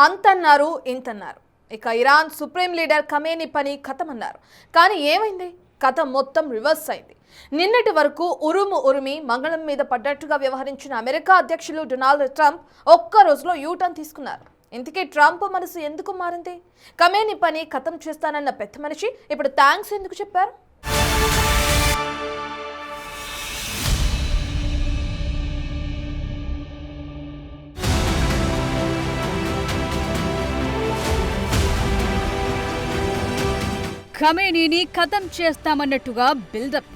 అంతన్నారు ఇంతన్నారు. ఇక Iran supreme leader Khamenei పని ఖతమన్నారు. కానీ ఏమైంది? కథ మొత్తం రివర్స్ అయింది. నిన్నటి వరకు ఉరుమి మంగళం మీద పడ్డట్టుగా వ్యవహరించిన అమెరికా అధ్యక్షులు డొనాల్డ్ ట్రంప్ ఒక్క రోజులో యూటర్న్ తీసుకున్నారు. ఇంతకీ ట్రంప్ మనసు ఎందుకు మారింది? ఖమేనీ పని ఖతం చేస్తానన్న పెద్ద మనిషి ఇప్పుడు థ్యాంక్స్ ఎందుకు చెప్పారు? ఖమేనీని ఖతం చేస్తామన్నట్టుగా బిల్డప్.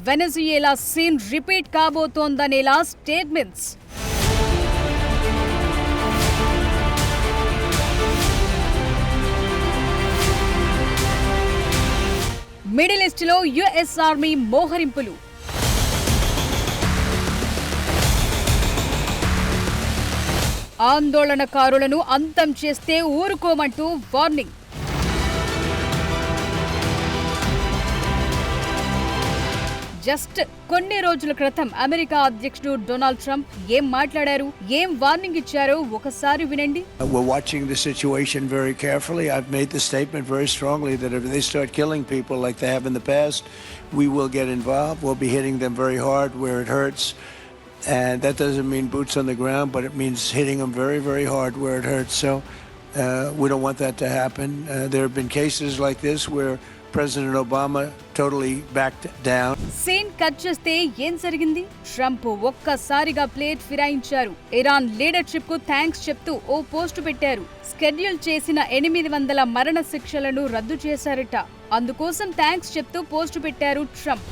వెనజుయేలా సీన్ రిపీట్ కాబోతోందనేలా స్టేట్మెంట్స్. మిడిల్ ఈస్ట్లో యుఎస్ ఆర్మీ మోహరింపులు. ఆందోళనకారులను అంతం చేస్తే ఊరుకోమంటూ వార్నింగ్. జస్ట్ కొన్ని రోజుల క్రితం అమెరికా అధ్యక్షుడు డొనాల్డ్ ట్రంప్ ఏం మాట్లాడారు, ఏం వార్నింగ్ ఇచ్చారో ఒకసారి వినండి. We're watching the situation very carefully. I've made the statement very strongly that if they start killing people like they have in the past, we will get involved. We'll be hitting them very hard where it hurts. And that doesn't mean boots on the ground, but it means hitting them very, very hard where it hurts. So we don't want that to happen. There have been cases like this where President Obama totally backed down. Scene cut చేస్తే ఏం జరిగింది? Trump ఒక్కసారిగా plate ఫిరాయించారు. Iran leadership కు thanks చెప్తూ ఓ post పెట్టారు. Schedule చేసిన 800 మరణ శిక్షలను రద్దు చేశారట. అందుకోసం థ్యాంక్స్ చెప్తూ పోస్టు పెట్టారు ట్రంప్.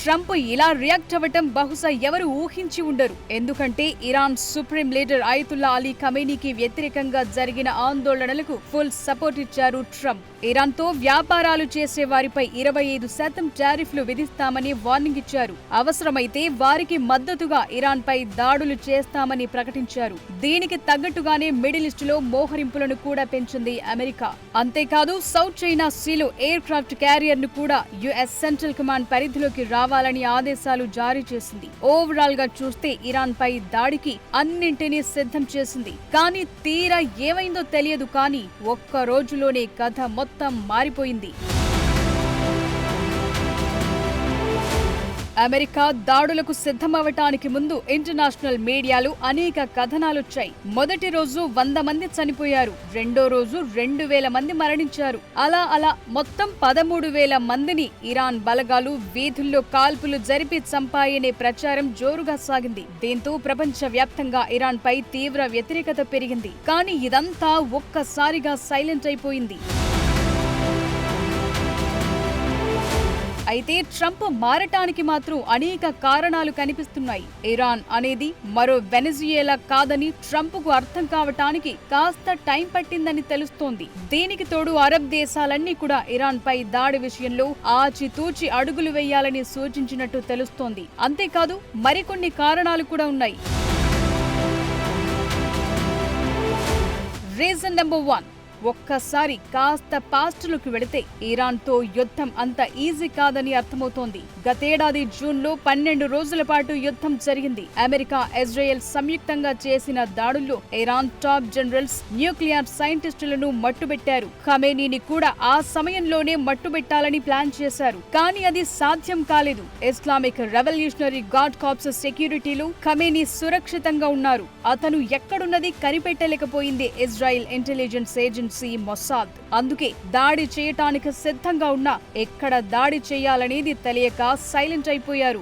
ట్రంప్ ఇలా రియాక్ట్ అవ్వటం బహుశా ఎవరు ఊహించి ఉండరు. ఎందుకంటే Iran supreme leader Ayatollah Ali ఖమేనీకి వ్యతిరేకంగా జరిగిన ఆందోళనలకు ఫుల్ సపోర్ట్ ఇచ్చారు ట్రంప్. ఇరాన్తో వ్యాపారాలు చేసే వారిపై 25% టారిఫ్లు విధిస్తామని వార్నింగ్ ఇచ్చారు. అవసరమైతే వారికి మద్దతుగా ఇరాన్ పై దాడులు చేస్తామని ప్రకటించారు. దీనికి తగ్గట్టుగానే మిడిల్ ఈస్టులో మోహరింపులను కూడా పెంచింది అమెరికా. అంతేకాదు సౌత్ చైనా సీలో ఎయిర్ క్రాఫ్ట్ క్యారియర్ ను కూడా యుఎస్ సెంట్రల్ కమాండ్ పరిధిలోకి రావాలని ఆదేశాలు జారీ చేసింది. ఓవరాల్ గా చూస్తే ఇరాన్ పై దాడికి అన్నింటినీ సిద్ధం చేసింది. కానీ తీరా ఏమైందో తెలియదు. కానీ ఒక్క రోజులోనే కథ మొత్తం మారిపోయింది. అమెరికా దాడులకు సిద్ధమవటానికి ముందు ఇంటర్నేషనల్ మీడియాలు అనేక కథనాలొచ్చాయి. మొదటి రోజు 100 మంది చనిపోయారు, రెండో రోజు 2000 మంది మరణించారు. అలా మొత్తం 13,000 మందిని ఇరాన్ బలగాలు వీధుల్లో కాల్పులు జరిపి చంపాయనే ప్రచారం జోరుగా సాగింది. దీంతో ప్రపంచ వ్యాప్తంగా ఇరాన్ పై తీవ్ర వ్యతిరేకత పెరిగింది. కానీ ఇదంతా ఒక్కసారిగా సైలెంట్ అయిపోయింది. అయితే ట్రంప్ మారటానికి మాత్రం అనేక కారణాలు కనిపిస్తున్నాయి. ఇరాన్ అనేది మరో వెనజుయేలా కాదని ట్రంప్ కు అర్థం కావటానికి కాస్త టైం పట్టిందని తెలుస్తోంది. దీనికి తోడు అరబ్ దేశాలన్నీ కూడా ఇరాన్ పై దాడి విషయంలో ఆచితూచి అడుగులు వేయాలని సూచించినట్టు తెలుస్తోంది. అంతేకాదు మరికొన్ని కారణాలు కూడా ఉన్నాయి. రీజన్ నెంబర్ 1, ఒక్కసారి కాస్త పాస్ట్లోకి వెళితే ఇరాన్తో యుద్ధం అంత ఈజీ కాదని అర్థమవుతోంది. గతేడాది జూన్లో 12 రోజుల పాటు యుద్ధం జరిగింది. అమెరికా, ఇజ్రాయెల్ సంయుక్తంగా చేసిన దాడుల్లో ఇరాన్ టాప్ జనరల్స్, న్యూక్లియర్ సైంటిస్టులను మట్టుబెట్టారు. ఖమేనీని కూడా ఆ సమయంలోనే మట్టుబెట్టాలని ప్లాన్ చేశారు. కానీ అది సాధ్యం కాలేదు. ఇస్లామిక్ రెవల్యూషనరీ గార్డ్ కార్ప్స్ సెక్యూరిటీలో ఖమేనీ సురక్షితంగా ఉన్నారు. అతను ఎక్కడున్నది కనిపెట్టలేకపోయింది ఇజ్రాయెల్ ఇంటెలిజెన్స్ ఏజెన్సీ మొసాద్. అందుకే దాడి చేయటానికి సిద్ధంగా ఉన్నా ఎక్కడ దాడి చేయాలనేది తెలియక సైలెంట్ అయిపోయారు.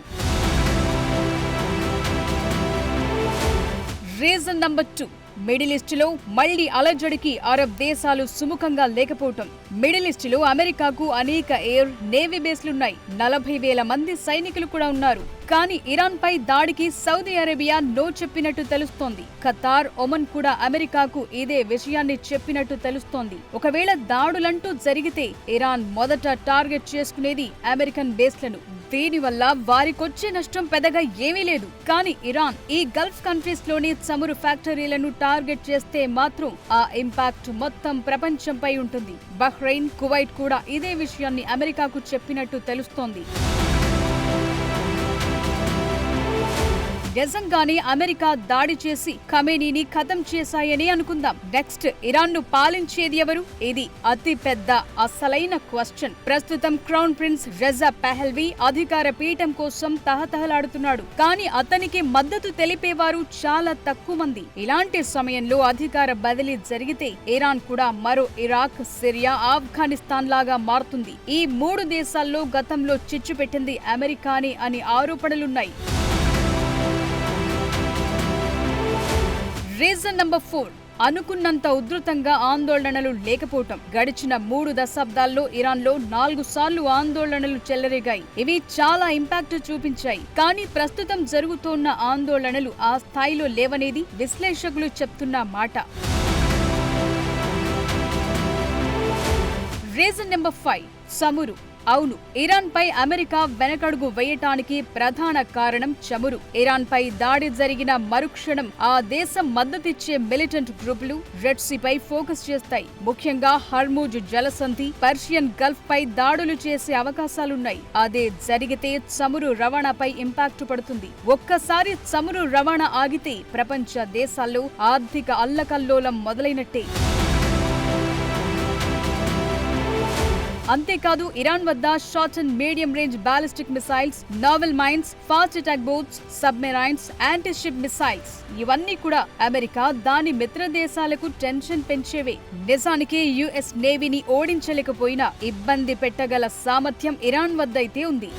రీజన్ నెంబర్ 2, మిడిల్ ఈస్టులో మళ్లీ అలజడికి అరబ్ దేశాలు సుముఖంగా లేకపోవటం. మిడిల్ ఈస్టులో అమెరికాకు అనేక ఎయిర్, నేవీ బేస్లున్నాయి. 40,000 మంది సైనికులు కూడా ఉన్నారు. కానీ ఇరాన్ పై దాడికి సౌదీ అరేబియా నో చెప్పినట్టు తెలుస్తోంది. ఖతార్, ఒమన్ కూడా అమెరికాకు ఇదే విషయాన్ని చెప్పినట్టు తెలుస్తోంది. ఒకవేళ దాడులంటూ జరిగితే ఇరాన్ మొదట టార్గెట్ చేసుకునేది అమెరికన్ బేస్లను. దీనివల్ల వారికొచ్చే నష్టం పెద్దగా ఏమీ లేదు. కానీ ఇరాన్ ఈ గల్ఫ్ కంట్రీస్ లోని చమురు ఫ్యాక్టరీలను టార్గెట్ చేస్తే మాత్రం ఆ ఇంపాక్ట్ మొత్తం ప్రపంచంపై ఉంటుంది. బహ్రెయిన్, కువైట్ కూడా ఇదే విషయాన్ని అమెరికాకు చెప్పినట్టు తెలుస్తోంది. నిజంగానే అమెరికా దాడి చేసి ఖమేనీని ఖతం చేశాయని అనుకుందాం. నెక్స్ట్ ఇరాన్ ను పాలించేది ఎవరు? ఇది అతి పెద్ద అసలైన క్వశ్చన్. ప్రస్తుతం క్రౌన్ ప్రిన్స్ రెజా పెహల్వీ అధికార పీఠం కోసం తహతహలాడుతున్నాడు. కానీ అతనికి మద్దతు తెలిపేవారు చాలా తక్కువ మంది. ఇలాంటి సమయంలో అధికార బదిలీ జరిగితే ఇరాన్ కూడా మరో ఇరాక్, సిరియా, ఆఫ్ఘనిస్తాన్ లాగా మారుతుంది. ఈ 3 దేశాల్లో గతంలో చిచ్చు పెట్టింది అమెరికానే అని ఆరోపణలున్నాయి. రీజన్ నంబర్ 4, అనుకున్నంత ఉధృతంగా ఆందోళనలు లేకపోవటం. గడిచిన 3 దశాబ్దాల్లో ఇరాన్లో 4 సార్లు ఆందోళనలు చెలరేగాయి. ఇవి చాలా ఇంపాక్ట్ చూపించాయి. కానీ ప్రస్తుతం జరుగుతోన్న ఆందోళనలు ఆ స్థాయిలో లేవనేది విశ్లేషకులు చెప్తున్న మాట. రీజన్ నెంబర్ 5, చమురు. అవును, ఇరాన్ పై అమెరికా వెనకడుగు వేయటానికి ప్రధాన కారణం చమురు. ఇరాన్ పై దాడి జరిగిన మరుక్షణం ఆ దేశం మద్దతిచ్చే మిలిటెంట్ గ్రూపులు రెడ్ సీ పై ఫోకస్ చేస్తాయి. ముఖ్యంగా హర్మూజ్ జలసంధి, పర్షియన్ గల్ఫ్ పై దాడులు చేసే అవకాశాలున్నాయి. అదే జరిగితే చమురు రవాణాపై ఇంపాక్ట్ పడుతుంది. ఒక్కసారి చమురు రవాణా ఆగితే ప్రపంచ దేశాల్లో ఆర్థిక అల్లకల్లోలం మొదలైనట్టే. అంతేకాదు, ఇరాన్ వద్ద short and medium range ballistic missiles, naval mines, fast attack boats, submarines, anti ship missiles ఇవన్నీ కూడా అమెరికా దాని మిత్ర దేశాలకు టెన్షన్ పెంచేవే. నిజానికి యుఎస్ నేవీని ఓడించలేకపోయినా ఇబ్బంది పెట్టగల సామర్థ్యం ఇరాన్ వద్దైతే ఉంది.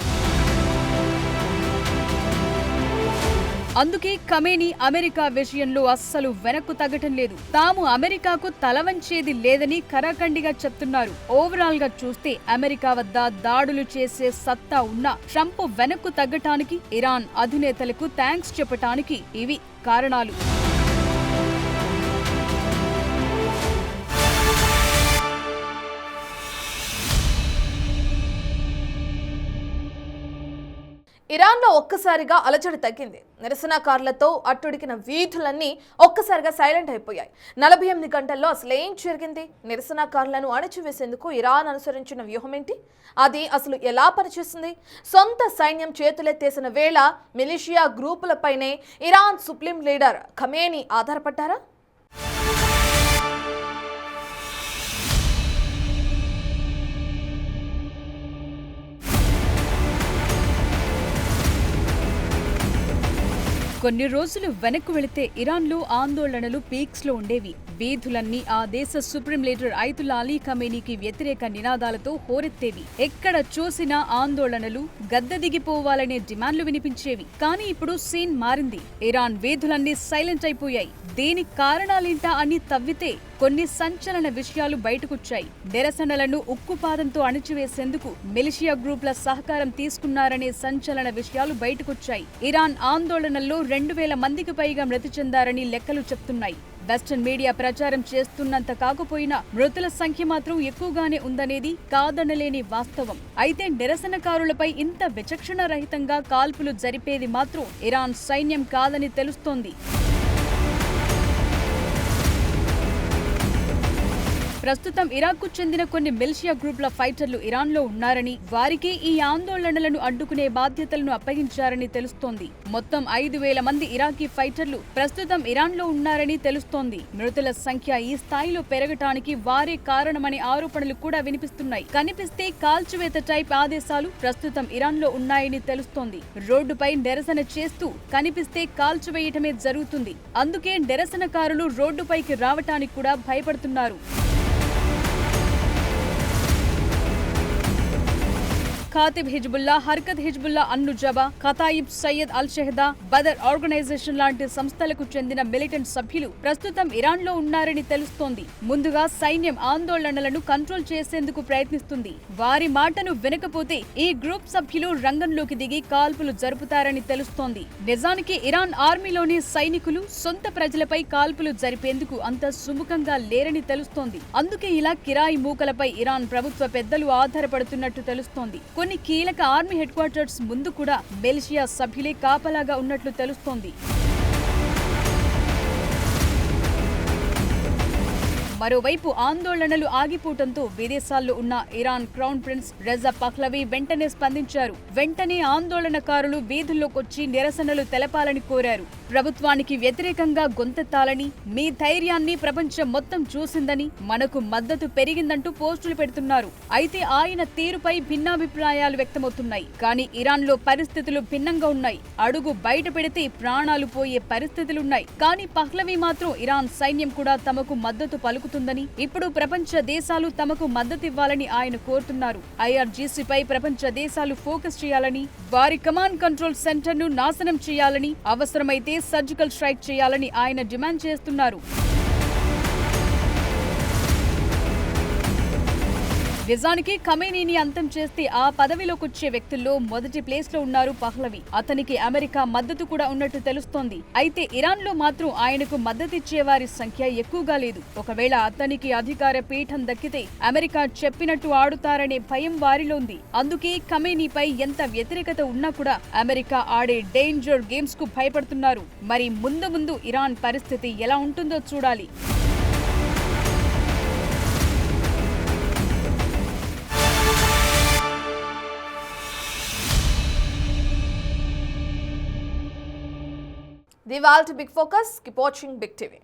అందుకే ఖమేనీ అమెరికా విషయంలో అస్సలు వెనక్కు తగ్గటం లేదు. తాము అమెరికాకు తలవంచేది లేదని కరాఖండిగా చెప్తున్నారు. ఓవరాల్ గా చూస్తే అమెరికా వద్ద దాడులు చేసే సత్తా ఉన్న ట్రంప్ వెనక్కు తగ్గటానికి, ఇరాన్ అధినేతలకు థాంక్స్ చెప్పటానికి ఇవి కారణాలు. ఇరాన్లో ఒక్కసారిగా అలజడి తగ్గింది. నిరసనకారులతో అట్టుడికిన వీధులన్నీ ఒక్కసారిగా సైలెంట్ అయిపోయాయి. 48 గంటల్లో అసలేం జరిగింది? నిరసనకారులను అణచివేసేందుకు ఇరాన్ అనుసరించిన వ్యూహం ఏంటి? అది అసలు ఎలా పనిచేస్తుంది? సొంత సైన్యం చేతులెత్తేసిన వేళ మిలిషియా గ్రూపులపైనే ఇరాన్ సుప్రీం లీడర్ ఖమేనీ ఆధారపడ్డారా? కొన్ని రోజులు వెనక్కు వెళితే ఇరాన్లో ఆందోళనలు పీక్స్ లో ఉండేవి. వీధులన్నీ ఆ దేశ సుప్రీం లీడర్ అయతుల్లా అలీ ఖమేనీకి వ్యతిరేక నినాదాలతో హోరెత్తేవి. ఎక్కడ చూసినా ఆందోళనలు, గద్దె దిగిపోవాలనే డిమాండ్లు వినిపించేవి. కానీ ఇప్పుడు సీన్ మారింది. ఇరాన్ వీధులన్నీ సైలెంట్ అయిపోయాయి. దీనికి కారణాలేంటా అని తవ్వితే కొన్ని సంచలన విషయాలు బయటకొచ్చాయి. నిరసనలను ఉక్కుపాదంతో అణిచివేసేందుకు మిలిషియా గ్రూపుల సహకారం తీసుకున్నారనే సంచలన విషయాలు బయటకొచ్చాయి. ఇరాన్ ఆందోళనల్లో 2000 మందికి పైగా మృతి చెందారని లెక్కలు చెప్తున్నాయి. వెస్టర్న్ మీడియా ప్రచారం చేస్తున్నంత కాకపోయినా మృతుల సంఖ్య మాత్రం ఎక్కువగానే ఉందనేది కాదనలేని వాస్తవం. అయితే నిరసనకారులపై ఇంత విచక్షణ రహితంగా కాల్పులు జరిపేది మాత్రం ఇరాన్ సైన్యం కాదని తెలుస్తోంది. ప్రస్తుతం ఇరాక్కు చెందిన కొన్ని మిలిషియా గ్రూపుల ఫైటర్లు ఇరాన్లో ఉన్నారని, వారికి ఈ ఆందోళనలను అడ్డుకునే బాధ్యతలను అప్పగించారని తెలుస్తోంది. మొత్తం 5000 మంది ఇరాకీ ఫైటర్లు ప్రస్తుతం ఇరాన్లో ఉన్నారని తెలుస్తోంది. మృతుల సంఖ్య ఈ స్థాయిలో పెరగటానికి వారే కారణమనే ఆరోపణలు కూడా వినిపిస్తున్నాయి. కనిపిస్తే కాల్చివేత టైప్ ఆదేశాలు ప్రస్తుతం ఇరాన్లో ఉన్నాయని తెలుస్తోంది. రోడ్డుపై నిరసన చేస్తూ కనిపిస్తే కాల్చివేయటమే జరుగుతుంది. అందుకే నిరసనకారులు రోడ్డుపైకి రావటానికి కూడా భయపడుతున్నారు. Kataib Hezbollah, Harakat Hezbollah an-Nujaba, Kataib Sayyid al-Shuhada, Badr organisation లాంటి సంస్థలకు చెందిన మిలిటెంట్ సభ్యులు ప్రస్తుతం ఇరాన్లో ఉన్నారని తెలుస్తోంది. ముందుగా సైన్యం ఆందోళనలను కంట్రోల్ చేసేందుకు ప్రయత్నిస్తుంది. వారి మాటను వినకపోతే ఈ గ్రూప్ సభ్యులు రంగంలోకి దిగి కాల్పులు జరుపుతారని తెలుస్తోంది. నిజానికి ఇరాన్ ఆర్మీలోని సైనికులు సొంత ప్రజలపై కాల్పులు జరిపేందుకు అంత సుముఖంగా లేరని తెలుస్తోంది. అందుకే ఇలా కిరాయి మూకలపై ఇరాన్ ప్రభుత్వ పెద్దలు ఆధారపడుతున్నట్టు తెలుస్తోంది. కొన్ని కీలక ఆర్మీ హెడ్ క్వార్టర్స్ ముందు కూడా మిలిషియా సభ్యులే కాపలాగా ఉన్నట్లు తెలుస్తోంది. మరోవైపు ఆందోళనలు ఆగిపోవడంతో విదేశాల్లో ఉన్న Iran crown prince Reza Pahlavi వెంటనే స్పందించారు. వెంటనే ఆందోళనకారులు వీధుల్లోకొచ్చి నిరసనలు తెలపాలని కోరారు. ప్రభుత్వానికి వ్యతిరేకంగా గొంతెత్తాలని, మీ ధైర్యాన్ని ప్రపంచం మొత్తం చూసిందని, మనకు మద్దతు పెరిగిందంటూ పోస్టులు పెడుతున్నారు. అయితే ఆయన తీరుపై భిన్నాభిప్రాయాలు వ్యక్తమవుతున్నాయి. కానీ ఇరాన్లో పరిస్థితులు భిన్నంగా ఉన్నాయి. అడుగు బయట పెడితే ప్రాణాలు పోయే పరిస్థితులున్నాయి. కానీ పహ్లవి మాత్రం ఇరాన్ సైన్యం కూడా తమకు మద్దతు పలుకుతుందని, ఇప్పుడు ప్రపంచ దేశాలు తమకు మద్దతివ్వాలని ఆయన కోరుతున్నారు. IRGCపై ప్రపంచ దేశాలు ఫోకస్ చేయాలని, వారి కమాండ్ కంట్రోల్ సెంటర్ను నాశనం చేయాలని, అవసరమైతే సర్జికల్ స్ట్రైక్ చేయాలని ఆయన డిమాండ్ చేస్తున్నారు. నిజానికి ఖమేనీని అంతం చేస్తే ఆ పదవిలోకొచ్చే వ్యక్తుల్లో మొదటి ప్లేస్ లో ఉన్నారు పహ్లవి. అతనికి అమెరికా మద్దతు కూడా ఉన్నట్టు తెలుస్తోంది. అయితే ఇరాన్ లో మాత్రం ఆయనకు మద్దతిచ్చే వారి సంఖ్య ఎక్కువగా లేదు. ఒకవేళ అతనికి అధికార పీఠం దక్కితే అమెరికా చెప్పినట్టు ఆడుతారనే భయం వారిలో ఉంది. అందుకే ఖమేనీపై ఎంత వ్యతిరేకత ఉన్నా కూడా అమెరికా ఆడే డేంజర్ గేమ్స్ కు భయపడుతున్నారు. మరి ముందు ముందు ఇరాన్ పరిస్థితి ఎలా ఉంటుందో చూడాలి. దివాల్ట్ big focus. Keep watching big TV.